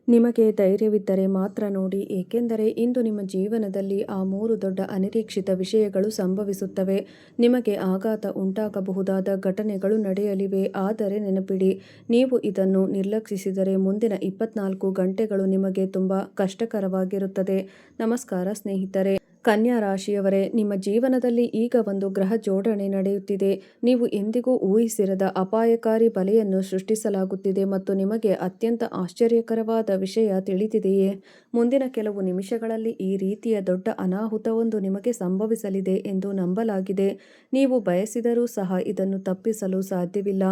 ನಿಮಗೆ ಧೈರ್ಯವಿದ್ದರೆ ಮಾತ್ರ ನೋಡಿ, ಏಕೆಂದರೆ ಇಂದು ನಿಮ್ಮ ಜೀವನದಲ್ಲಿ ಆ 3 ದೊಡ್ಡ ಅನಿರೀಕ್ಷಿತ ವಿಷಯಗಳು ಸಂಭವಿಸುತ್ತವೆ. ನಿಮಗೆ ಆಘಾತ ಉಂಟಾಗಬಹುದಾದ ಘಟನೆಗಳು ನಡೆಯಲಿವೆ. ಆದರೆ ನೆನಪಿಡಿ, ನೀವು ಇದನ್ನು ನಿರ್ಲಕ್ಷಿಸಿದರೆ ಮುಂದಿನ 24 ಗಂಟೆಗಳು ನಿಮಗೆ ತುಂಬಾ ಕಷ್ಟಕರವಾಗಿರುತ್ತದೆ. ನಮಸ್ಕಾರ ಸ್ನೇಹಿತರೆ. ಕನ್ಯಾ ರಾಶಿಯವರೇ, ನಿಮ್ಮ ಜೀವನದಲ್ಲಿ ಈಗ ಒಂದು ಗ್ರಹ ಜೋಡಣೆ ನಡೆಯುತ್ತಿದೆ. ನೀವು ಎಂದಿಗೂ ಊಹಿಸಿರದ ಅಪಾಯಕಾರಿ ಬಲೆಯನ್ನು ಸೃಷ್ಟಿಸಲಾಗುತ್ತಿದೆ ಮತ್ತು ನಿಮಗೆ ಅತ್ಯಂತ ಆಶ್ಚರ್ಯಕರವಾದ ವಿಷಯ ತಿಳಿದಿದೆಯೇ? ಮುಂದಿನ ಕೆಲವು ನಿಮಿಷಗಳಲ್ಲಿ ಈ ರೀತಿಯ ದೊಡ್ಡ ಅನಾಹುತವೊಂದು ನಿಮಗೆ ಸಂಭವಿಸಲಿದೆ ಎಂದು ನಂಬಲಾಗಿದೆ. ನೀವು ಬಯಸಿದರೂ ಸಹ ಇದನ್ನು ತಪ್ಪಿಸಲು ಸಾಧ್ಯವಿಲ್ಲ.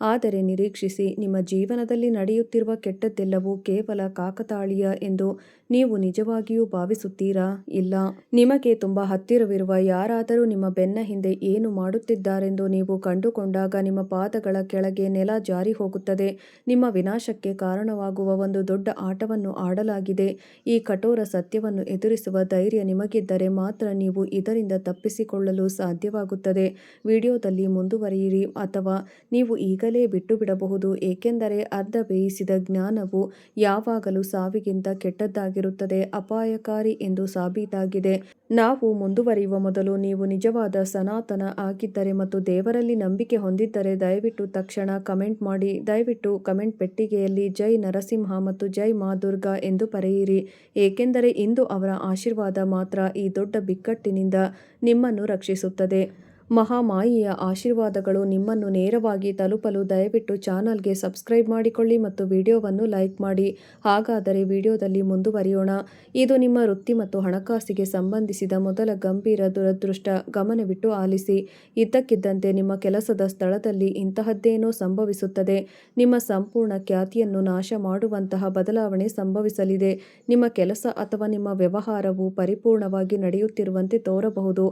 ಆದರೆ ನಿರೀಕ್ಷಿಸಿ, ನಿಮ್ಮ ಜೀವನದಲ್ಲಿ ನಡೆಯುತ್ತಿರುವ ಕೆಟ್ಟದ್ದೆಲ್ಲವೂ ಕೇವಲ ಕಾಕತಾಳೀಯ ಎಂದು ನೀವು ನಿಜವಾಗಿಯೂ ಭಾವಿಸುತ್ತೀರಾ? ಇಲ್ಲ. ನಿಮಗೆ ತುಂಬಾ ಹತ್ತಿರವಿರುವ ಯಾರಾದರೂ ನಿಮ್ಮ ಬೆನ್ನ ಹಿಂದೆ ಏನು ಮಾಡುತ್ತಿದ್ದಾರೆಂದು ನೀವು ಕಂಡುಕೊಂಡಾಗ ನಿಮ್ಮ ಪಾದಗಳ ಕೆಳಗೆ ನೆಲ ಜಾರಿ ಹೋಗುತ್ತದೆ. ನಿಮ್ಮ ವಿನಾಶಕ್ಕೆ ಕಾರಣವಾಗುವ ಒಂದು ದೊಡ್ಡ ಆಟವನ್ನು ಆಡಲಾಗಿದೆ. ಈ ಕಠೋರ ಸತ್ಯವನ್ನು ಎದುರಿಸುವ ಧೈರ್ಯ ನಿಮಗಿದ್ದರೆ ಮಾತ್ರ ನೀವು ಇದರಿಂದ ತಪ್ಪಿಸಿಕೊಳ್ಳಲು ಸಾಧ್ಯವಾಗುತ್ತದೆ. ವಿಡಿಯೋದಲ್ಲಿ ಮುಂದುವರಿಯಿರಿ ಅಥವಾ ನೀವು ಈಗಲೇ ಬಿಟ್ಟುಬಿಡಬಹುದು, ಏಕೆಂದರೆ ಅರ್ಧ ಬೇಯಿಸಿದ ಜ್ಞಾನವು ಯಾವಾಗಲೂ ಸಾವಿಗಿಂತ ಕೆಟ್ಟದ್ದಾಗಿರುತ್ತದೆ, ಅಪಾಯಕಾರಿ ಎಂದು ಸಾಬೀತಾಗಿದೆ. ನಾವು ಮುಂದುವರಿಯುವ ಮೊದಲು ನೀವು ನಿಜವಾದ ಸನಾತನ ಆಗಿದ್ದರೆ ಮತ್ತು ದೇವರಲ್ಲಿ ನಂಬಿಕೆ ಹೊಂದಿದ್ದರೆ ದಯವಿಟ್ಟು ತಕ್ಷಣ ಕಮೆಂಟ್ ಮಾಡಿ. ದಯವಿಟ್ಟು ಕಮೆಂಟ್ ಪೆಟ್ಟಿಗೆಯಲ್ಲಿ ಜೈ ನರಸಿಂಹ ಮತ್ತು ಜೈ ಮಾ ದುರ್ಗಾ ಎಂದು ಬರೆಯಿರಿ, ಏಕೆಂದರೆ ಇಂದು ಅವರ ಆಶೀರ್ವಾದ ಮಾತ್ರ ಈ ದೊಡ್ಡ ಬಿಕ್ಕಟ್ಟಿನಿಂದ ನಿಮ್ಮನ್ನು ರಕ್ಷಿಸುತ್ತದೆ. ಮಹಾಮಾಯಿಯ ಆಶೀರ್ವಾದಗಳು ನಿಮ್ಮನ್ನು ನೇರವಾಗಿ ತಲುಪಲು ದಯವಿಟ್ಟು ಚಾನಲ್ಗೆ ಸಬ್ಸ್ಕ್ರೈಬ್ ಮಾಡಿಕೊಳ್ಳಿ ಮತ್ತು ವಿಡಿಯೋವನ್ನು ಲೈಕ್ ಮಾಡಿ. ಹಾಗಾದರೆ ವಿಡಿಯೋದಲ್ಲಿ ಮುಂದುವರಿಯೋಣ. ಇದು ನಿಮ್ಮ ವೃತ್ತಿ ಮತ್ತು ಹಣಕಾಸಿಗೆ ಸಂಬಂಧಿಸಿದ ಮೊದಲ ಗಂಭೀರ ದುರದೃಷ್ಟ. ಗಮನವಿಟ್ಟು ಆಲಿಸಿ. ಇದ್ದಕ್ಕಿದ್ದಂತೆ ನಿಮ್ಮ ಕೆಲಸದ ಸ್ಥಳದಲ್ಲಿ ಇಂತಹದ್ದೇನೋ ಸಂಭವಿಸುತ್ತದೆ. ನಿಮ್ಮ ಸಂಪೂರ್ಣ ಖ್ಯಾತಿಯನ್ನು ನಾಶ ಮಾಡುವಂತಹ ಬದಲಾವಣೆ ಸಂಭವಿಸಲಿದೆ. ನಿಮ್ಮ ಕೆಲಸ ಅಥವಾ ನಿಮ್ಮ ವ್ಯವಹಾರವು ಪರಿಪೂರ್ಣವಾಗಿ ನಡೆಯುತ್ತಿರುವಂತೆ ತೋರಬಹುದು,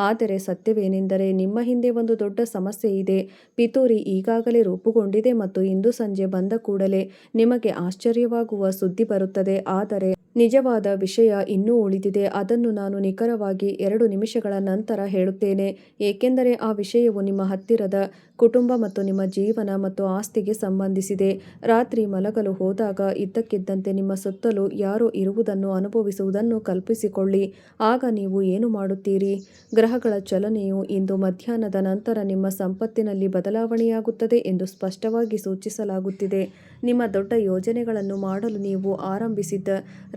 ಆದರೆ ಸತ್ಯವೇನೆಂದರೆ ನಿಮ್ಮ ಹಿಂದೆ ಒಂದು ದೊಡ್ಡ ಸಮಸ್ಯೆ ಇದೆ. ಪಿತೂರಿ ಈಗಾಗಲೇ ರೂಪುಗೊಂಡಿದೆ ಮತ್ತು ಇಂದು ಸಂಜೆ ಬಂದ ಕೂಡಲೇ ನಿಮಗೆ ಆಶ್ಚರ್ಯವಾಗುವ ಸುದ್ದಿ ಬರುತ್ತದೆ. ಆದರೆ ನಿಜವಾದ ವಿಷಯ ಇನ್ನೂ ಉಳಿದಿದೆ. ಅದನ್ನು ನಾನು ನಿಖರವಾಗಿ 2 ನಿಮಿಷಗಳ ನಂತರ ಹೇಳುತ್ತೇನೆ, ಏಕೆಂದರೆ ಆ ವಿಷಯವು ನಿಮ್ಮ ಹತ್ತಿರದ ಕುಟುಂಬ ಮತ್ತು ನಿಮ್ಮ ಜೀವನ ಮತ್ತು ಆಸ್ತಿಗೆ ಸಂಬಂಧಿಸಿದೆ. ರಾತ್ರಿ ಮಲಗಲು ಹೋದಾಗ ಇದ್ದಕ್ಕಿದ್ದಂತೆ ನಿಮ್ಮ ಸುತ್ತಲೂ ಯಾರೋ ಇರುವುದನ್ನು ಅನುಭವಿಸುವುದನ್ನು ಕಲ್ಪಿಸಿಕೊಳ್ಳಿ. ಆಗ ನೀವು ಏನು ಮಾಡುತ್ತೀರಿ? ಗ್ರಹಗಳ ಚಲನೆಯು ಇಂದು ಮಧ್ಯಾಹ್ನದ ನಂತರ ನಿಮ್ಮ ಸಂಪತ್ತಿನಲ್ಲಿ ಬದಲಾವಣೆಯಾಗುತ್ತದೆ ಎಂದು ಸ್ಪಷ್ಟವಾಗಿ ಸೂಚಿಸಲಾಗುತ್ತಿದೆ. ನಿಮ್ಮ ದೊಡ್ಡ ಯೋಜನೆಗಳನ್ನು ಮಾಡಲು ನೀವು ಆರಂಭಿಸಿದ್ದ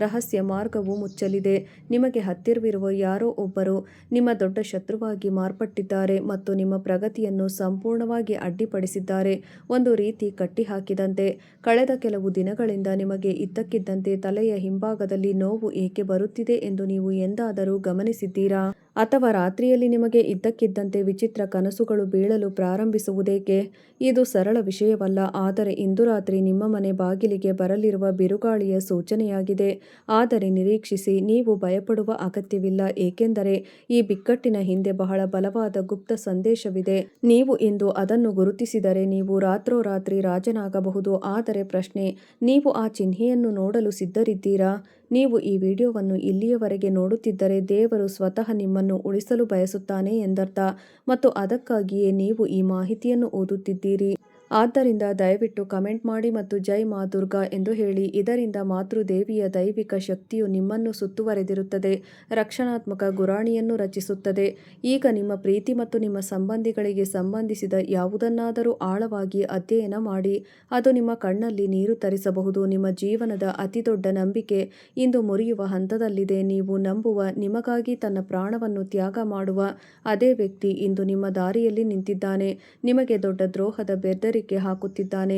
ರಹಸ್ಯ ಮಾರ್ಗವು ಮುಚ್ಚಲಿದೆ. ನಿಮಗೆ ಹತ್ತಿರವಿರುವ ಯಾರೋ ಒಬ್ಬರು ನಿಮ್ಮ ದೊಡ್ಡ ಶತ್ರುವಾಗಿ ಮಾರ್ಪಟ್ಟಿದ್ದಾರೆ ಮತ್ತು ನಿಮ್ಮ ಪ್ರಗತಿಯನ್ನು ಸಂಪೂರ್ಣವಾಗಿ ಅಡ್ಡಿಪಡಿಸಿದ್ದಾರೆ, ಒಂದು ರೀತಿ ಕಟ್ಟಿಹಾಕಿದಂತೆ. ಕಳೆದ ಕೆಲವು ದಿನಗಳಿಂದ ನಿಮಗೆ ಇದ್ದಕ್ಕಿದ್ದಂತೆ ತಲೆಯ ಹಿಂಭಾಗದಲ್ಲಿ ನೋವು ಏಕೆ ಬರುತ್ತಿದೆ ಎಂದು ನೀವು ಎಂದಾದರೂ ಗಮನಿಸಿದ್ದೀರಾ? ಅಥವಾ ರಾತ್ರಿಯಲ್ಲಿ ನಿಮಗೆ ಇದ್ದಕ್ಕಿದ್ದಂತೆ ವಿಚಿತ್ರ ಕನಸುಗಳು ಬೀಳಲು ಪ್ರಾರಂಭಿಸುವುದೇಕೆ? ಇದು ಸರಳ ವಿಷಯವಲ್ಲ, ಆದರೆ ಇಂದು ರಾತ್ರಿ ನಿಮ್ಮ ಮನೆ ಬಾಗಿಲಿಗೆ ಬರಲಿರುವ ಬಿರುಗಾಳಿಯ ಸೂಚನೆಯಾಗಿದೆ. ಆದರೆ ನಿರೀಕ್ಷಿಸಿ, ನೀವು ಭಯಪಡುವ ಅಗತ್ಯವಿಲ್ಲ, ಏಕೆಂದರೆ ಈ ಬಿಕ್ಕಟ್ಟಿನ ಹಿಂದೆ ಬಹಳ ಬಲವಾದ ಗುಪ್ತ ಸಂದೇಶವಿದೆ. ನೀವು ಇಂದು ಅದನ್ನು ಗುರುತಿಸಿದರೆ ನೀವು ರಾತ್ರೋರಾತ್ರಿ ರಾಜನಾಗಬಹುದು. ಆದರೆ ಪ್ರಶ್ನೆ, ನೀವು ಆ ಚಿಹ್ನೆಯನ್ನು ನೋಡಲು ಸಿದ್ಧರಿದ್ದೀರಾ? ನೀವು ಈ ವಿಡಿಯೋವನ್ನು ಇಲ್ಲಿಯವರೆಗೆ ನೋಡುತ್ತಿದ್ದರೆ ದೇವರು ಸ್ವತಃ ನಿಮ್ಮನ್ನು ಉಳಿಸಲು ಬಯಸುತ್ತಾನೆ ಎಂದರ್ಥ, ಮತ್ತು ಅದಕ್ಕಾಗಿಯೇ ನೀವು ಈ ಮಾಹಿತಿಯನ್ನು ಓದುತ್ತಿದ್ದೀರಿ. ಆದ್ದರಿಂದ ದಯವಿಟ್ಟು ಕಮೆಂಟ್ ಮಾಡಿ ಮತ್ತು ಜೈ ಮಾ ದುರ್ಗಾ ಎಂದು ಹೇಳಿ. ಇದರಿಂದ ಮಾತೃದೇವಿಯ ದೈವಿಕ ಶಕ್ತಿಯು ನಿಮ್ಮನ್ನು ಸುತ್ತುವರೆದಿರುತ್ತದೆ, ರಕ್ಷಣಾತ್ಮಕ ಗುರಾಣಿಯನ್ನು ರಚಿಸುತ್ತದೆ. ಈಗ ನಿಮ್ಮ ಪ್ರೀತಿ ಮತ್ತು ನಿಮ್ಮ ಸಂಬಂಧಿಗಳಿಗೆ ಸಂಬಂಧಿಸಿದ ಯಾವುದನ್ನಾದರೂ ಆಳವಾಗಿ ಅಧ್ಯಯನ ಮಾಡಿ. ಅದು ನಿಮ್ಮ ಕಣ್ಣಲ್ಲಿ ನೀರು ತರಿಸಬಹುದು. ನಿಮ್ಮ ಜೀವನದ ಅತಿದೊಡ್ಡ ನಂಬಿಕೆ ಇಂದು ಮುರಿಯುವ ಹಂತದಲ್ಲಿದೆ. ನೀವು ನಂಬುವ, ನಿಮಗಾಗಿ ತನ್ನ ಪ್ರಾಣವನ್ನು ತ್ಯಾಗ ಮಾಡುವ ಅದೇ ವ್ಯಕ್ತಿ ಇಂದು ನಿಮ್ಮ ದಾರಿಯಲ್ಲಿ ನಿಂತಿದ್ದಾನೆ, ನಿಮಗೆ ದೊಡ್ಡ ದ್ರೋಹದ ಬೆದರಿಕೆ ಹಾಕುತ್ತಿದ್ದಾನೆ.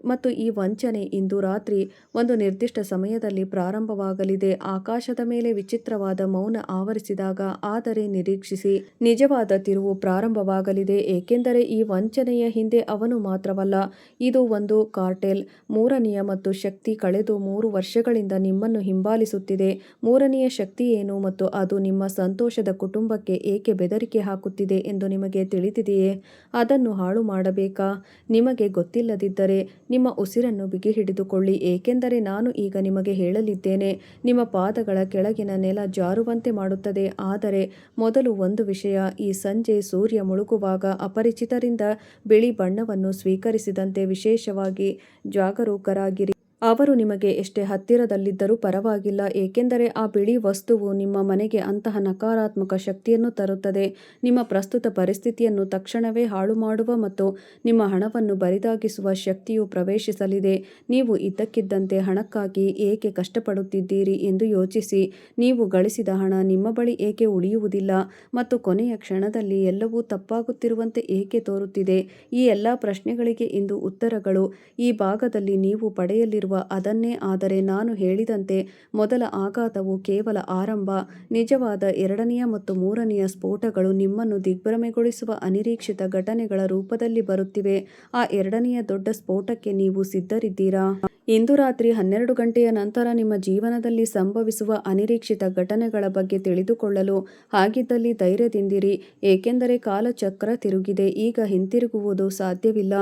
ಮತ್ತು ಈ ವಂಚನೆ ಇಂದು ರಾತ್ರಿ ಒಂದು ನಿರ್ದಿಷ್ಟ ಸಮಯದಲ್ಲಿ ಪ್ರಾರಂಭವಾಗಲಿದೆ. ಆಕಾಶದ ಮೇಲೆ ವಿಚಿತ್ರವಾದ ಮೌನ ಆವರಿಸಿದಾಗ, ಆದರೆ ನಿರೀಕ್ಷಿಸಿ, ನಿಜವಾದ ತಿರುವು ಪ್ರಾರಂಭವಾಗಲಿದೆ, ಏಕೆಂದರೆ ಈ ವಂಚನೆಯ ಹಿಂದೆ ಅವನು ಮಾತ್ರವಲ್ಲ, ಇದು ಒಂದು ಕಾರ್ಟೆಲ್. ಮೂರನೆಯ ಮತ್ತು ಶಕ್ತಿ ಕಳೆದ 3 ವರ್ಷಗಳಿಂದ ನಿಮ್ಮನ್ನು ಹಿಂಬಾಲಿಸುತ್ತಿದೆ. ಮೂರನೆಯ ಶಕ್ತಿ ಏನು ಮತ್ತು ಅದು ನಿಮ್ಮ ಸಂತೋಷದ ಕುಟುಂಬಕ್ಕೆ ಏಕೆ ಬೆದರಿಕೆ ಹಾಕುತ್ತಿದೆ ಎಂದು ನಿಮಗೆ ತಿಳಿದಿದೆಯೇ? ಅದನ್ನು ಹಾಳು ಮಾಡಬೇಕಾ? ನಿಮಗೆ ಗೊತ್ತಿಲ್ಲದಿದ್ದರೆ ನಿಮ್ಮ ಉಸಿರನ್ನು ಬಿಗಿಹಿಡಿದುಕೊಳ್ಳಿ, ಏಕೆಂದರೆ ನಾನು ಈಗ ನಿಮಗೆ ಹೇಳಲಿದ್ದೇನೆ. ನಿಮ್ಮ ಪಾದಗಳ ಕೆಳಗಿನ ನೆಲ ಜಾರುವಂತೆ ಮಾಡುತ್ತದೆ. ಆದರೆ ಮೊದಲು ಒಂದು ವಿಷಯ, ಈ ಸಂಜೆ ಸೂರ್ಯ ಮುಳುಗುವಾಗ ಅಪರಿಚಿತರಿಂದ ಬಿಳಿ ಬಣ್ಣವನ್ನು ಸ್ವೀಕರಿಸಿದಂತೆ ವಿಶೇಷವಾಗಿ ಜಾಗರೂಕರಾಗಿರಿ. ಅವರು ನಿಮಗೆ ಎಷ್ಟೇ ಹತ್ತಿರದಲ್ಲಿದ್ದರೂ ಪರವಾಗಿಲ್ಲ, ಏಕೆಂದರೆ ಆ ಬಿಳಿ ವಸ್ತುವು ನಿಮ್ಮ ಮನೆಗೆ ಅಂತಹ ನಕಾರಾತ್ಮಕ ಶಕ್ತಿಯನ್ನು ತರುತ್ತದೆ. ನಿಮ್ಮ ಪ್ರಸ್ತುತ ಪರಿಸ್ಥಿತಿಯನ್ನು ತಕ್ಷಣವೇ ಹಾಳು ಮಾಡುವ ಮತ್ತು ನಿಮ್ಮ ಹಣವನ್ನು ಬರಿದಾಗಿಸುವ ಶಕ್ತಿಯು ಪ್ರವೇಶಿಸಲಿದೆ. ನೀವು ಇದ್ದಕ್ಕಿದ್ದಂತೆ ಹಣಕ್ಕಾಗಿ ಏಕೆ ಕಷ್ಟಪಡುತ್ತಿದ್ದೀರಿ ಎಂದು ಯೋಚಿಸಿ. ನೀವು ಗಳಿಸಿದ ಹಣ ನಿಮ್ಮ ಬಳಿ ಏಕೆ ಉಳಿಯುವುದಿಲ್ಲ ಮತ್ತು ಕೊನೆಯ ಕ್ಷಣದಲ್ಲಿ ಎಲ್ಲವೂ ತಪ್ಪಾಗುತ್ತಿರುವಂತೆ ಏಕೆ ತೋರುತ್ತಿದೆ? ಈ ಎಲ್ಲ ಪ್ರಶ್ನೆಗಳಿಗೆ ಇಂದು ಉತ್ತರಗಳು ಈ ಭಾಗದಲ್ಲಿ ನೀವು ಪಡೆಯಲಿರುವ ಅದನ್ನೇ. ಆದರೆ ನಾನು ಹೇಳಿದಂತೆ ಮೊದಲ ಆಘಾತವು ಕೇವಲ ಆರಂಭ. ನಿಜವಾದ ಎರಡನೆಯ ಮತ್ತು ಮೂರನೆಯ ಸ್ಫೋಟಗಳು ನಿಮ್ಮನ್ನು ದಿಗ್ಭ್ರಮೆಗೊಳಿಸುವ ಅನಿರೀಕ್ಷಿತ ಘಟನೆಗಳ ರೂಪದಲ್ಲಿ ಬರುತ್ತಿವೆ. ಆ ಎರಡನೆಯ ದೊಡ್ಡ ಸ್ಫೋಟಕ್ಕೆ ನೀವು ಸಿದ್ಧರಿದ್ದೀರಾ? ಇಂದು ರಾತ್ರಿ 12 ಗಂಟೆಯ ನಂತರ ನಿಮ್ಮ ಜೀವನದಲ್ಲಿ ಸಂಭವಿಸುವ ಅನಿರೀಕ್ಷಿತ ಘಟನೆಗಳ ಬಗ್ಗೆ ತಿಳಿದುಕೊಳ್ಳಲು. ಹಾಗಿದ್ದಲ್ಲಿ ಧೈರ್ಯದಿಂದಿರಿ, ಏಕೆಂದರೆ ಕಾಲಚಕ್ರ ತಿರುಗಿದೆ. ಈಗ ಹಿಂತಿರುಗುವುದು ಸಾಧ್ಯವಿಲ್ಲ.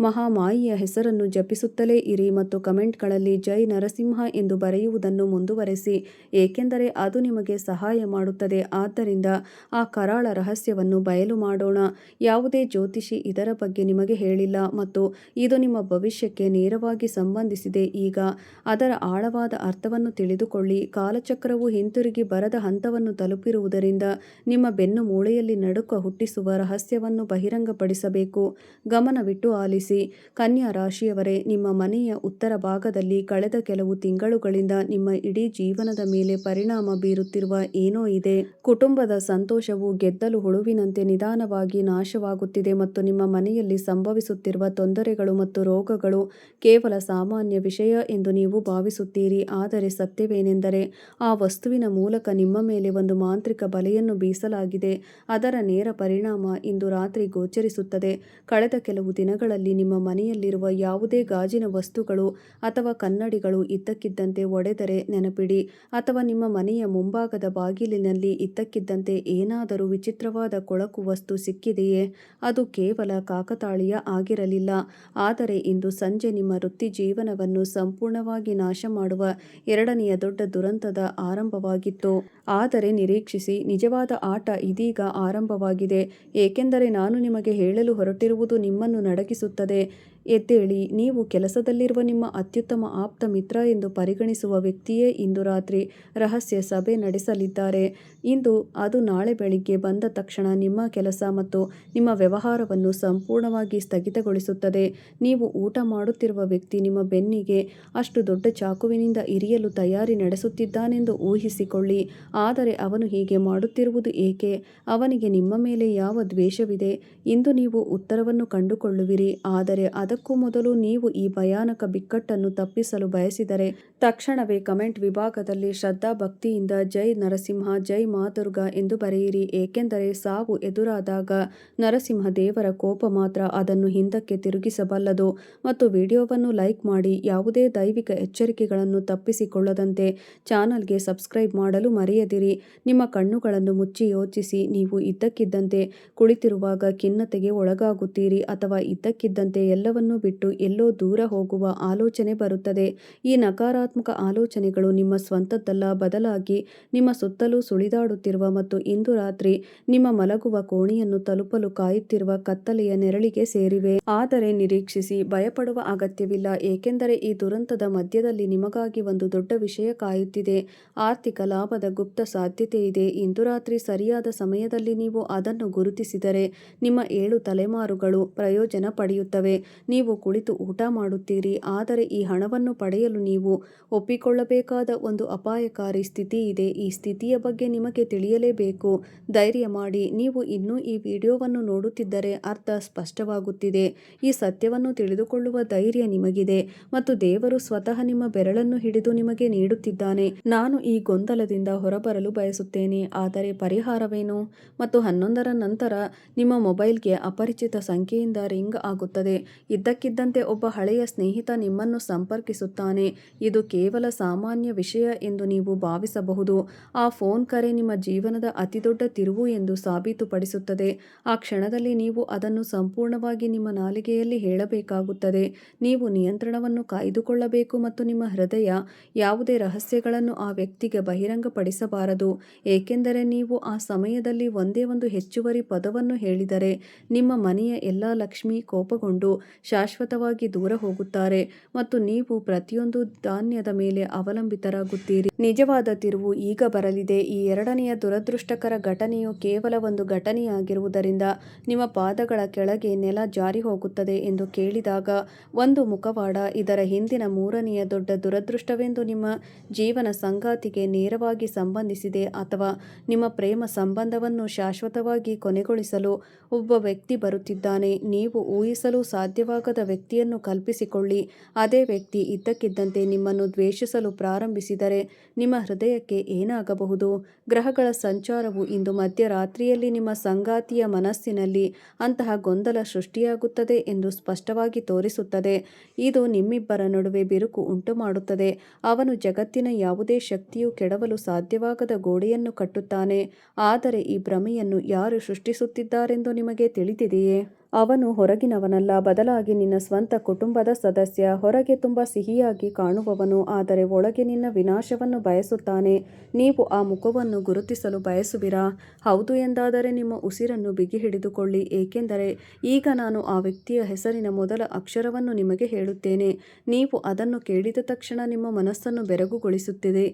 ಮಹಾಮಾಯಿಯ ಹೆಸರನ್ನು ಜಪಿಸುತ್ತಲೇ ಇರಿ ಮತ್ತು ಕಮೆಂಟ್ಗಳಲ್ಲಿ ಜೈ ನರಸಿಂಹ ಎಂದು ಬರೆಯುವುದನ್ನು ಮುಂದುವರೆಸಿ, ಏಕೆಂದರೆ ಅದು ನಿಮಗೆ ಸಹಾಯ ಮಾಡುತ್ತದೆ. ಆದ್ದರಿಂದ ಆ ಕರಾಳ ರಹಸ್ಯವನ್ನು ಬಯಲು ಮಾಡೋಣ. ಯಾವುದೇ ಜ್ಯೋತಿಷಿ ಇದರ ಬಗ್ಗೆ ನಿಮಗೆ ಹೇಳಿಲ್ಲ ಮತ್ತು ಇದು ನಿಮ್ಮ ಭವಿಷ್ಯಕ್ಕೆ ನೇರವಾಗಿ ಸಂಬಂಧಿಸಿದೆ. ಈಗ ಅದರ ಆಳವಾದ ಅರ್ಥವನ್ನು ತಿಳಿದುಕೊಳ್ಳಿ. ಕಾಲಚಕ್ರವು ಹಿಂತಿರುಗಿ ಬರದ ಹಂತವನ್ನು ತಲುಪಿರುವುದರಿಂದ ನಿಮ್ಮ ಬೆನ್ನು ಮೂಳೆಯಲ್ಲಿ ನಡುಕ ಹುಟ್ಟಿಸುವ ರಹಸ್ಯವನ್ನು ಬಹಿರಂಗಪಡಿಸಬೇಕು. ಗಮನವಿಟ್ಟು ಆಲಿಸಿ. ಕನ್ಯಾ ರಾಶಿಯವರೇ, ನಿಮ್ಮ ಮನೆಯ ಉತ್ತರ ಭಾಗದಲ್ಲಿ ಕಳೆದ ಕೆಲವು ತಿಂಗಳುಗಳಿಂದ ನಿಮ್ಮ ಇಡೀ ಜೀವನದ ಮೇಲೆ ಪರಿಣಾಮ ಬೀರುತ್ತಿರುವ ಏನೋ ಇದೆ. ಕುಟುಂಬದ ಸಂತೋಷವು ಗೆದ್ದಲು ಹುಳುವಿನಂತೆ ನಿಧಾನವಾಗಿ ನಾಶವಾಗುತ್ತಿದೆ ಮತ್ತು ನಿಮ್ಮ ಮನೆಯಲ್ಲಿ ಸಂಭವಿಸುತ್ತಿರುವ ತೊಂದರೆಗಳು ಮತ್ತು ರೋಗಗಳು ಕೇವಲ ಸಾಮಾನ್ಯ ವಿಷಯ ಎಂದು ನೀವು ಭಾವಿಸುತ್ತೀರಿ. ಆದರೆ ಸತ್ಯವೇನೆಂದರೆ, ಆ ವಸ್ತುವಿನ ಮೂಲಕ ನಿಮ್ಮ ಮೇಲೆ ಒಂದು ಮಾಂತ್ರಿಕ ಬಲೆಯನ್ನು ಬೀಸಲಾಗಿದೆ. ಅದರ ನೇರ ಪರಿಣಾಮ ಇಂದು ರಾತ್ರಿ ಗೋಚರಿಸುತ್ತದೆ. ಕಳೆದ ಕೆಲವು ದಿನಗಳಲ್ಲಿ ನಿಮ್ಮ ಮನೆಯಲ್ಲಿರುವ ಯಾವುದೇ ಗಾಜಿನ ವಸ್ತುಗಳು ಅಥವಾ ಕನ್ನಡಿಗಳು ಇದ್ದಕ್ಕಿದ್ದಂತೆ ಒಡೆದರೆ ನೆನಪಿಡಿ, ಅಥವಾ ನಿಮ್ಮ ಮನೆಯ ಮುಂಭಾಗದ ಬಾಗಿಲಿನಲ್ಲಿ ಇದ್ದಕ್ಕಿದ್ದಂತೆ ಏನಾದರೂ ವಿಚಿತ್ರವಾದ ಕೊಳಕು ವಸ್ತು ಸಿಕ್ಕಿದೆಯೇ, ಅದು ಕೇವಲ ಕಾಕತಾಳೀಯ ಆಗಿರಲಿಲ್ಲ. ಆದರೆ ಇಂದು ಸಂಜೆ ನಿಮ್ಮ ವೃತ್ತಿಜೀವನವನ್ನು ಸಂಪೂರ್ಣವಾಗಿ ನಾಶ ಮಾಡುವ ಎರಡನೆಯ ದೊಡ್ಡ ದುರಂತದ ಆರಂಭವಾಗಿತ್ತು. ಆದರೆ ನಿರೀಕ್ಷಿಸಿ, ನಿಜವಾದ ಆಟ ಇದೀಗ ಆರಂಭವಾಗಿದೆ, ಏಕೆಂದರೆ ನಾನು ನಿಮಗೆ ಹೇಳಲು ಹೊರಟಿರುವುದು ನಿಮ್ಮನ್ನು ನಡಗಿಸುತ್ತದೆ. ಎದ್ದೇಳಿ. ನೀವು ಕೆಲಸದಲ್ಲಿರುವ ನಿಮ್ಮ ಅತ್ಯುತ್ತಮ ಆಪ್ತ ಮಿತ್ರ ಎಂದು ಪರಿಗಣಿಸುವ ವ್ಯಕ್ತಿಯೇ ಇಂದು ರಾತ್ರಿ ರಹಸ್ಯ ಸಭೆ ನಡೆಸಲಿದ್ದಾರೆ. ಅದು ನಾಳೆ ಬೆಳಿಗ್ಗೆ ಬಂದ ತಕ್ಷಣ ನಿಮ್ಮ ಕೆಲಸ ಮತ್ತು ನಿಮ್ಮ ವ್ಯವಹಾರವನ್ನು ಸಂಪೂರ್ಣವಾಗಿ ಸ್ಥಗಿತಗೊಳಿಸುತ್ತದೆ. ನೀವು ಊಟ ಮಾಡುತ್ತಿರುವ ವ್ಯಕ್ತಿ ನಿಮ್ಮ ಬೆನ್ನಿಗೆ ಅಷ್ಟು ದೊಡ್ಡ ಚಾಕುವಿನಿಂದ ಇರಿಯಲು ತಯಾರಿ ನಡೆಸುತ್ತಿದ್ದಾನೆಂದು ಊಹಿಸಿಕೊಳ್ಳಿ. ಆದರೆ ಅವನು ಹೀಗೆ ಮಾಡುತ್ತಿರುವುದು ಏಕೆ? ಅವನಿಗೆ ನಿಮ್ಮ ಮೇಲೆ ಯಾವ ದ್ವೇಷವಿದೆ? ಇಂದು ನೀವು ಉತ್ತರವನ್ನು ಕಂಡುಕೊಳ್ಳುವಿರಿ. ಆದರೆ ಅದಕ್ಕೂ ಮೊದಲು ನೀವು ಈ ಭಯಾನಕ ಬಿಕ್ಕಟ್ಟನ್ನು ತಪ್ಪಿಸಲು ಬಯಸಿದರೆ ತಕ್ಷಣವೇ ಕಮೆಂಟ್ ವಿಭಾಗದಲ್ಲಿ ಶ್ರದ್ಧಾ ಭಕ್ತಿಯಿಂದ ಜೈ ನರಸಿಂಹ, ಜೈ ಮಾ ದುರ್ಗಾ ಎಂದು ಬರೆಯಿರಿ. ಏಕೆಂದರೆ ಸಾವು ಎದುರಾದಾಗ ನರಸಿಂಹ ದೇವರ ಕೋಪ ಮಾತ್ರ ಅದನ್ನು ಹಿಂದಕ್ಕೆ ತಿರುಗಿಸಬಲ್ಲದು. ಮತ್ತು ವಿಡಿಯೋವನ್ನು ಲೈಕ್ ಮಾಡಿ. ಯಾವುದೇ ದೈವಿಕ ಎಚ್ಚರಿಕೆಗಳನ್ನು ತಪ್ಪಿಸಿಕೊಳ್ಳದಂತೆ ಚಾನಲ್ಗೆ ಸಬ್ಸ್ಕ್ರೈಬ್ ಮಾಡಲು ಮರೆಯದಿರಿ. ನಿಮ್ಮ ಕಣ್ಣುಗಳನ್ನು ಮುಚ್ಚಿ ಯೋಚಿಸಿ. ನೀವು ಇದ್ದಕ್ಕಿದ್ದಂತೆ ಕುಳಿತಿರುವಾಗ ಖಿನ್ನತೆಗೆ ಒಳಗಾಗುತ್ತೀರಿ ಅಥವಾ ಇದ್ದಕ್ಕಿದ್ದಂತೆ ಎಲ್ಲವನ್ನೂ ಬಿಟ್ಟು ಎಲ್ಲೋ ದೂರ ಹೋಗುವ ಆಲೋಚನೆ ಬರುತ್ತದೆ. ಈ ನಕಾರಾತ್ಮಕ ಆಲೋಚನೆಗಳು ನಿಮ್ಮ ಸ್ವಂತದ್ದಲ್ಲ, ಬದಲಾಗಿ ನಿಮ್ಮ ಸುತ್ತಲೂ ಸುಳಿದಾಡುತ್ತಿರುವ ಮತ್ತು ಇಂದು ರಾತ್ರಿ ನಿಮ್ಮ ಮಲಗುವ ಕೋಣೆಯನ್ನು ತಲುಪಲು ಕಾಯುತ್ತಿರುವ ಕತ್ತಲೆಯ ನೆರಳಿಗೆ ಸೇರಿವೆ. ಆದರೆ ನಿರೀಕ್ಷಿಸಿ, ಭಯಪಡುವ ಅಗತ್ಯವಿಲ್ಲ, ಏಕೆಂದರೆ ಈ ದುರಂತದ ಮಧ್ಯದಲ್ಲಿ ನಿಮಗಾಗಿ ಒಂದು ದೊಡ್ಡ ವಿಷಯ ಕಾಯುತ್ತಿದೆ. ಆರ್ಥಿಕ ಲಾಭದ ಗುಪ್ತ ಸಾಧ್ಯತೆಯಿದೆ. ಇಂದು ರಾತ್ರಿ ಸರಿಯಾದ ಸಮಯದಲ್ಲಿ ನೀವು ಅದನ್ನು ಗುರುತಿಸಿದರೆ ನಿಮ್ಮ 7 ತಲೆಮಾರುಗಳು ಪ್ರಯೋಜನ ಪಡೆಯುತ್ತವೆ. ನೀವು ಕುಳಿತು ಊಟ ಮಾಡುತ್ತೀರಿ, ಆದರೆ ಈ ಹಣವನ್ನು ಪಡೆಯಲು ನೀವು ಒಪ್ಪಿಕೊಳ್ಳಬೇಕಾದ ಒಂದು ಅಪಾಯಕಾರಿ ಸ್ಥಿತಿ ಇದೆ. ಈ ಸ್ಥಿತಿಯ ಬಗ್ಗೆ ನಿಮಗೆ ತಿಳಿಯಲೇಬೇಕು. ಧೈರ್ಯ ಮಾಡಿ. ನೀವು ಇನ್ನೂ ಈ ವಿಡಿಯೋವನ್ನು ನೋಡುತ್ತಿದ್ದರೆ ಅರ್ಥ ಸ್ಪಷ್ಟವಾಗುತ್ತಿದೆ. ಈ ಸತ್ಯವನ್ನು ತಿಳಿದುಕೊಳ್ಳುವ ಧೈರ್ಯ ನಿಮಗಿದೆ ಮತ್ತು ದೇವರು ಸ್ವತಃ ನಿಮ್ಮ ಬೆರಳನ್ನು ಹಿಡಿದು ನಿಮಗೆ ನೀಡುತ್ತಿದ್ದಾನೆ. ನಾನು ಈ ಗೊಂದಲದಿಂದ ಹೊರಬರಲು ಬಯಸುತ್ತೇನೆ, ಆದರೆ ಪರಿಹಾರವೇನು? ಮತ್ತು 11ರ ನಂತರ ನಿಮ್ಮ ಮೊಬೈಲ್ಗೆ ಅಪರಿಚಿತ ಸಂಖ್ಯೆಯಿಂದ ರಿಂಗ್ ಆಗುತ್ತದೆ. ಇದ್ದಕ್ಕಿದ್ದಂತೆ ಒಬ್ಬ ಹಳೆಯ ಸ್ನೇಹಿತ ನಿಮ್ಮನ್ನು ಸಂಪರ್ಕಿಸುತ್ತಾನೆ. ಇದು ಕೇವಲ ಸಾಮಾನ್ಯ ವಿಷಯ ಎಂದು ನೀವು ಭಾವಿಸಬಹುದು. ಆ ಫೋನ್ ಕರೆ ನಿಮ್ಮ ಜೀವನದ ಅತಿದೊಡ್ಡ ತಿರುವು ಎಂದು ಸಾಬೀತುಪಡಿಸುತ್ತದೆ. ಆ ಕ್ಷಣದಲ್ಲಿ ನೀವು ಅದನ್ನು ಸಂಪೂರ್ಣವಾಗಿ ನಿಮ್ಮ ನಾಲಿಗೆಯಲ್ಲಿ ಹೇಳಬೇಕಾಗುತ್ತದೆ. ನೀವು ನಿಯಂತ್ರಣವನ್ನು ಕಾಯ್ದುಕೊಳ್ಳಬೇಕು ಮತ್ತು ನಿಮ್ಮ ಹೃದಯ ಯಾವುದೇ ರಹಸ್ಯಗಳನ್ನು ಆ ವ್ಯಕ್ತಿಗೆ ಬಹಿರಂಗಪಡಿಸಬಾರದು. ಏಕೆಂದರೆ ನೀವು ಆ ಸಮಯದಲ್ಲಿ ಒಂದೇ ಒಂದು ಹೆಚ್ಚುವರಿ ಪದವನ್ನು ಹೇಳಿದರೆ ನಿಮ್ಮ ಮನೆಯ ಎಲ್ಲಾ ಲಕ್ಷ್ಮಿ ಕೋಪಗೊಂಡು ಶಾಶ್ವತವಾಗಿ ದೂರ ಹೋಗುತ್ತಾರೆ ಮತ್ತು ನೀವು ಪ್ರತಿಯೊಂದು ಧಾನ್ಯದ ಮೇಲೆ ಅವಲಂಬಿತರಾಗುತ್ತೀರಿ. ನಿಜವಾದ ತಿರುವು ಈಗ ಬರಲಿದೆ. ಈ ಎರಡನೆಯ ದುರದೃಷ್ಟಕರ ಘಟನೆಯು ಕೇವಲ ಒಂದು ಘಟನೆಯಾಗಿರುವುದರಿಂದ ನಿಮ್ಮ ಪಾದಗಳ ಕೆಳಗೆ ನೆಲ ಜಾರಿ ಹೋಗುತ್ತದೆ ಎಂದು ಕೇಳಿದಾಗ ಒಂದು ಮುಖವಾಡ ಇದರ ಹಿಂದಿನ ಮೂರನೆಯ ದೊಡ್ಡ ದುರದೃಷ್ಟವೆಂದು ನಿಮ್ಮ ಜೀವನ ಸಂಗಾತಿಗೆ ನೇರವಾಗಿ ಸಂಬಂಧಿಸಿದೆ ಅಥವಾ ನಿಮ್ಮ ಪ್ರೇಮ ಸಂಬಂಧವನ್ನು ಶಾಶ್ವತವಾಗಿ ಕೊನೆಗೊಳಿಸಲು ಒಬ್ಬ ವ್ಯಕ್ತಿ ಬರುತ್ತಿದ್ದಾನೆ. ನೀವು ಊಹಿಸಲು ಸಾಧ್ಯವಾಗದ ವ್ಯಕ್ತಿಯನ್ನು ಕಲ್ಪಿಸಿಕೊಳ್ಳಿ. ಅದೇ ವ್ಯಕ್ತಿ ಇದ್ದಕ್ಕಿದ್ದಂತೆ ನಿಮ್ಮನ್ನು ದ್ವೇಷಿಸಲು ಪ್ರಾರಂಭಿಸಿದರೆ ನಿಮ್ಮ ಹೃದಯಕ್ಕೆ ಏನಾಗಬಹುದು? ಗ್ರಹಗಳ ಸಂಚಾರವು ಇಂದು ಮಧ್ಯರಾತ್ರಿಯಲ್ಲಿ ನಿಮ್ಮ ಸಂಗಾತಿಯ ಮನಸ್ಸಿನಲ್ಲಿ ಅಂತಹ ಗೊಂದಲ ಸೃಷ್ಟಿಯಾಗುತ್ತದೆ ಎಂದು ಸ್ಪಷ್ಟವಾಗಿ ತೋರಿಸುತ್ತದೆ. ಇದು ನಿಮ್ಮಿಬ್ಬರ ನಡುವೆ ಬಿರುಕು ಉಂಟುಮಾಡುತ್ತದೆ. ಅವನು ಜಗತ್ತಿನ ಯಾವುದೇ ಶಕ್ತಿಯು ಕೆಡವಲು ಸಾಧ್ಯವಾಗದ ಗೋಡೆಯನ್ನು ಕಟ್ಟುತ್ತಾನೆ. ಆದರೆ ಈ ಭ್ರಮೆಯನ್ನು ಯಾರು ಸೃಷ್ಟಿಸುತ್ತಿದ್ದಾರೆಂದು ನಿಮಗೆ ತಿಳಿದಿದೆಯೇ? ಅವನು ಹೊರಗಿನವನಲ್ಲ, ಬದಲಾಗಿ ನಿನ್ನ ಸ್ವಂತ ಕುಟುಂಬದ ಸದಸ್ಯ. ಹೊರಗೆ ತುಂಬ ಸಿಹಿಯಾಗಿ ಕಾಣುವವನು, ಆದರೆ ಒಳಗೆ ನಿನ್ನ ವಿನಾಶವನ್ನು ಬಯಸುತ್ತಾನೆ. ನೀವು ಆ ಮುಖವನ್ನು ಗುರುತಿಸಲು ಬಯಸುವಿರಾ? ಹೌದು ಎಂದಾದರೆ ನಿಮ್ಮ ಉಸಿರನ್ನು ಬಿಗಿಹಿಡಿದುಕೊಳ್ಳಿ, ಏಕೆಂದರೆ ಈಗ ನಾನು ಆ ವ್ಯಕ್ತಿಯ ಹೆಸರಿನ ಮೊದಲ ಅಕ್ಷರವನ್ನು ನಿಮಗೆ ಹೇಳುತ್ತೇನೆ. ನೀವು ಅದನ್ನು ಕೇಳಿದ ತಕ್ಷಣ ನಿಮ್ಮ ಮನಸ್ಸನ್ನು ಬೆರಗುಗೊಳಿಸುತ್ತಿದೆ.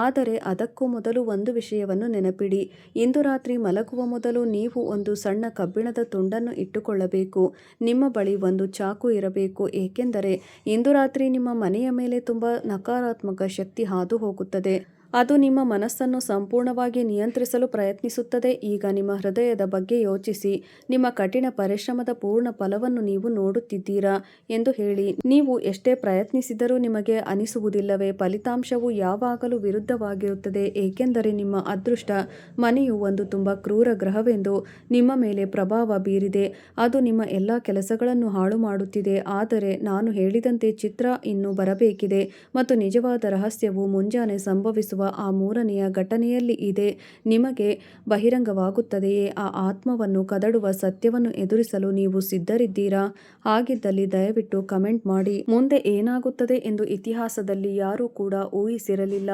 ಆದರೆ ಅದಕ್ಕೂ ಮೊದಲು ಒಂದು ವಿಷಯವನ್ನು ನೆನಪಿಡಿ. ಇಂದು ರಾತ್ರಿ ಮಲಗುವ ಮೊದಲು ನೀವು ಒಂದು ಸಣ್ಣ ಕಬ್ಬಿಣದ ತುಂಡನ್ನು ಇಟ್ಟುಕೊಳ್ಳಬೇಕು. ನಿಮ್ಮ ಬಳಿ ಒಂದು ಚಾಕು ಇರಬೇಕು, ಏಕೆಂದರೆ ಇಂದು ರಾತ್ರಿ ನಿಮ್ಮ ಮನೆಯ ಮೇಲೆ ತುಂಬ ನಕಾರಾತ್ಮಕ ಶಕ್ತಿ ಹಾದು ಹೋಗುತ್ತದೆ. ಅದು ನಿಮ್ಮ ಮನಸ್ಸನ್ನು ಸಂಪೂರ್ಣವಾಗಿ ನಿಯಂತ್ರಿಸಲು ಪ್ರಯತ್ನಿಸುತ್ತದೆ. ಈಗ ನಿಮ್ಮ ಹೃದಯದ ಬಗ್ಗೆ ಯೋಚಿಸಿ. ನಿಮ್ಮ ಕಠಿಣ ಪರಿಶ್ರಮದ ಪೂರ್ಣ ಫಲವನ್ನು ನೀವು ನೋಡುತ್ತಿದ್ದೀರಾ ಎಂದು ಹೇಳಿ. ನೀವು ಎಷ್ಟೇ ಪ್ರಯತ್ನಿಸಿದರೂ ನಿಮಗೆ ಅನಿಸುವುದಿಲ್ಲವೇ? ಫಲಿತಾಂಶವು ಯಾವಾಗಲೂ ವಿರುದ್ಧವಾಗಿರುತ್ತದೆ, ಏಕೆಂದರೆ ನಿಮ್ಮ ಅದೃಷ್ಟ ಮನೆಯು ಒಂದು ತುಂಬ ಕ್ರೂರ ಗ್ರಹವೆಂದು ನಿಮ್ಮ ಮೇಲೆ ಪ್ರಭಾವ ಬೀರಿದೆ. ಅದು ನಿಮ್ಮ ಎಲ್ಲ ಕೆಲಸಗಳನ್ನು ಹಾಳು ಮಾಡುತ್ತಿದೆ. ಆದರೆ ನಾನು ಹೇಳಿದಂತೆ ಚಿತ್ರ ಇನ್ನೂ ಬರಬೇಕಿದೆ ಮತ್ತು ನಿಜವಾದ ರಹಸ್ಯವು ಮುಂಜಾನೆ ಸಂಭವಿಸುವ ಆ ಮೂರನೆಯ ಘಟನೆಯಲ್ಲಿ ಇದೆ. ನಿಮಗೆ ಬಹಿರಂಗವಾಗುತ್ತದೆಯೇ? ಆ ಆತ್ಮವನ್ನು ಕದಡುವ ಸತ್ಯವನ್ನು ಎದುರಿಸಲು ನೀವು ಸಿದ್ಧರಿದ್ದೀರಾ? ಹಾಗಿದ್ದಲ್ಲಿ ದಯವಿಟ್ಟು ಕಮೆಂಟ್ ಮಾಡಿ. ಮುಂದೆ ಏನಾಗುತ್ತದೆ ಎಂದು ಇತಿಹಾಸದಲ್ಲಿ ಯಾರೂ ಕೂಡ ಊಹಿಸಿರಲಿಲ್ಲ.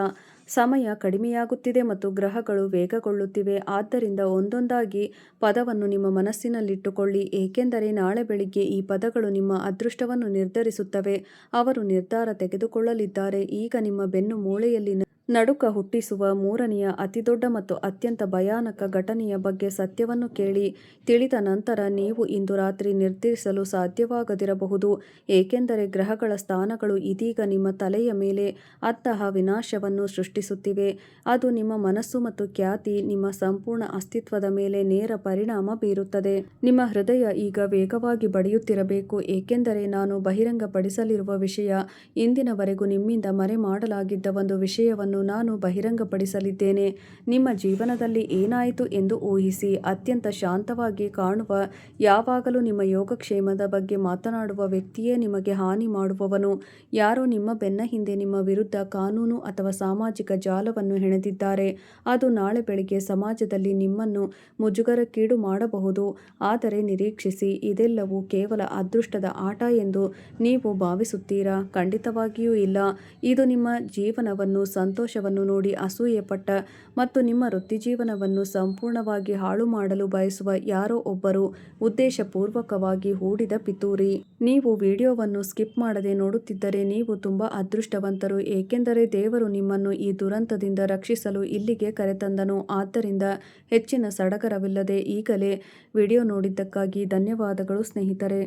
ಸಮಯ ಕಡಿಮೆಯಾಗುತ್ತಿದೆ ಮತ್ತು ಗ್ರಹಗಳು ವೇಗಗೊಳ್ಳುತ್ತಿವೆ. ಆದ್ದರಿಂದ ಒಂದೊಂದಾಗಿ ಪದವನ್ನು ನಿಮ್ಮ ಮನಸ್ಸಿನಲ್ಲಿಟ್ಟುಕೊಳ್ಳಿ, ಏಕೆಂದರೆ ನಾಳೆ ಬೆಳಿಗ್ಗೆ ಈ ಪದಗಳು ನಿಮ್ಮ ಅದೃಷ್ಟವನ್ನು ನಿರ್ಧರಿಸುತ್ತವೆ. ಅವರು ನಿರ್ಧಾರ ತೆಗೆದುಕೊಳ್ಳಲಿದ್ದಾರೆ. ಈಗ ನಿಮ್ಮ ಬೆನ್ನು ಮೂಳೆಯಲ್ಲಿ ನಡುಕ ಹುಟ್ಟಿಸುವ ಮೂರನೆಯ ಅತಿದೊಡ್ಡ ಮತ್ತು ಅತ್ಯಂತ ಭಯಾನಕ ಘಟನೆಯ ಬಗ್ಗೆ ಸತ್ಯವನ್ನು ಕೇಳಿ. ತಿಳಿದ ನಂತರ ನೀವು ಇಂದು ರಾತ್ರಿ ನಿರ್ಧರಿಸಲು ಸಾಧ್ಯವಾಗದಿರಬಹುದು, ಏಕೆಂದರೆ ಗ್ರಹಗಳ ಸ್ಥಾನಗಳು ಇದೀಗ ನಿಮ್ಮ ತಲೆಯ ಮೇಲೆ ಅಂತಹ ವಿನಾಶವನ್ನು ಸೃಷ್ಟಿಸುತ್ತಿವೆ. ಅದು ನಿಮ್ಮ ಮನಸ್ಸು ಮತ್ತು ಖ್ಯಾತಿ, ನಿಮ್ಮ ಸಂಪೂರ್ಣ ಅಸ್ತಿತ್ವದ ಮೇಲೆ ನೇರ ಪರಿಣಾಮ ಬೀರುತ್ತದೆ. ನಿಮ್ಮ ಹೃದಯ ಈಗ ವೇಗವಾಗಿ ಬಡಿಯುತ್ತಿರಬೇಕು, ಏಕೆಂದರೆ ನಾನು ಬಹಿರಂಗಪಡಿಸಲಿರುವ ವಿಷಯ ಇಂದಿನವರೆಗೂ ನಿಮ್ಮಿಂದ ಮರೆಮಾಡಲಾಗಿದ್ದ ಒಂದು ವಿಷಯವನ್ನು ನಾನು ಬಹಿರಂಗಪಡಿಸಲಿದ್ದೇನೆ. ನಿಮ್ಮ ಜೀವನದಲ್ಲಿ ಏನಾಯಿತು ಎಂದು ಊಹಿಸಿ. ಅತ್ಯಂತ ಶಾಂತವಾಗಿ ಕಾಣುವ, ಯಾವಾಗಲೂ ನಿಮ್ಮ ಯೋಗಕ್ಷೇಮದ ಬಗ್ಗೆ ಮಾತನಾಡುವ ವ್ಯಕ್ತಿಯೇ ನಿಮಗೆ ಹಾನಿ ಮಾಡುವವನು. ಯಾರೋ ನಿಮ್ಮ ಬೆನ್ನ ಹಿಂದೆ ನಿಮ್ಮ ವಿರುದ್ಧ ಕಾನೂನು ಅಥವಾ ಸಾಮಾಜಿಕ ಜಾಲವನ್ನು ಹೆಣೆದಿದ್ದಾರೆ. ಅದು ನಾಳೆ ಬೆಳಿಗ್ಗೆ ಸಮಾಜದಲ್ಲಿ ನಿಮ್ಮನ್ನು ಮುಜುಗರಕ್ಕೀಡು ಮಾಡಬಹುದು. ಆದರೆ ನಿರೀಕ್ಷಿಸಿ, ಇದೆಲ್ಲವೂ ಕೇವಲ ಅದೃಷ್ಟದ ಆಟ ಎಂದು ನೀವು ಭಾವಿಸುತ್ತೀರಾ? ಖಂಡಿತವಾಗಿಯೂ ಇಲ್ಲ. ಇದು ನಿಮ್ಮ ಜೀವನವನ್ನು, ಸಂತೋಷವನ್ನು ನೋಡಿ ಅಸೂಯೆಪಟ್ಟ ಮತ್ತು ನಿಮ್ಮ ವೃತ್ತಿಜೀವನವನ್ನು ಸಂಪೂರ್ಣವಾಗಿ ಹಾಳು ಮಾಡಲು ಬಯಸುವ ಯಾರೋ ಒಬ್ಬರು ಉದ್ದೇಶಪೂರ್ವಕವಾಗಿ ಹೂಡಿದ ಪಿತೂರಿ. ನೀವು ವಿಡಿಯೋವನ್ನು ಸ್ಕಿಪ್ ಮಾಡದೆ ನೋಡುತ್ತಿದ್ದರೆ ನೀವು ತುಂಬ ಅದೃಷ್ಟವಂತರು, ಏಕೆಂದರೆ ದೇವರು ನಿಮ್ಮನ್ನು ಈ ದುರಂತದಿಂದ ರಕ್ಷಿಸಲು ಇಲ್ಲಿಗೆ ಕರೆತಂದನು. ಆದ್ದರಿಂದ ಹೆಚ್ಚಿನ ಸಡಗರವಿಲ್ಲದೆ ಈಗಲೇ ವಿಡಿಯೋ ನೋಡಿದ್ದಕ್ಕಾಗಿ ಧನ್ಯವಾದಗಳು ಸ್ನೇಹಿತರೆ.